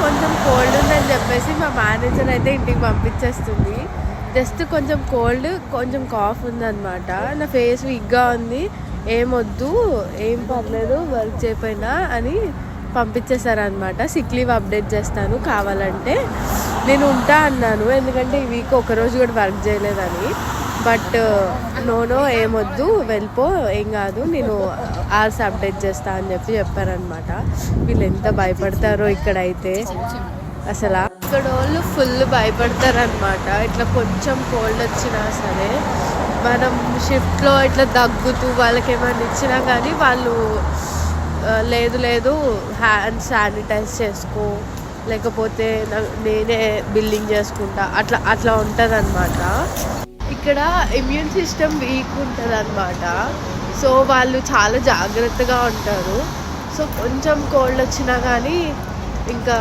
కొంచెం కోల్డ్ ఉందని చెప్పేసి మా మేనేజర్ అయితే ఇంటికి పంపించేస్తుంది. జస్ట్ కొంచెం కోల్డ్, కొంచెం కాఫ్ ఉందన్నమాట. నా ఫేస్ వీక్గా ఉంది, ఏమొద్దు, ఏం పర్లేదు, వర్క్ చేయకపోయినా అని పంపించేశారనమాట. సిక్ లీవ్ అప్డేట్ చేస్తాను కావాలంటే. నేను ఉంటా అన్నాను, ఎందుకంటే ఈ వీక్ ఒకరోజు కూడా వర్క్ చేయలేదని. బట్ నో ఏమొద్దు, వెళ్ళిపో, ఏం కాదు, నేను అవర్స్ అప్డేట్ చేస్తా అని చెప్పారనమాట. వీళ్ళు ఎంత భయపడతారో ఇక్కడైతే అసలు. ఇక్కడ వాళ్ళు ఫుల్ భయపడతారనమాట. ఇట్లా కొంచెం కోల్డ్ వచ్చినా సరే, మనం షిఫ్ట్లో ఇట్లా దగ్గుతూ వాళ్ళకి ఏమైనా ఇచ్చినా కానీ వాళ్ళు లేదు హ్యాండ్ శానిటైజ్ చేసుకో, లేకపోతే నేనే బిల్లింగ్ చేసుకుంటా, అట్లా ఉంటుంది అనమాట. ఇక్కడ ఇమ్యూన్ సిస్టమ్ వీక్ ఉంటుంది అనమాట. సో వాళ్ళు చాలా జాగ్రత్తగా ఉంటారు. సో కొంచెం కోల్డ్ వచ్చినా కానీ ఇంకా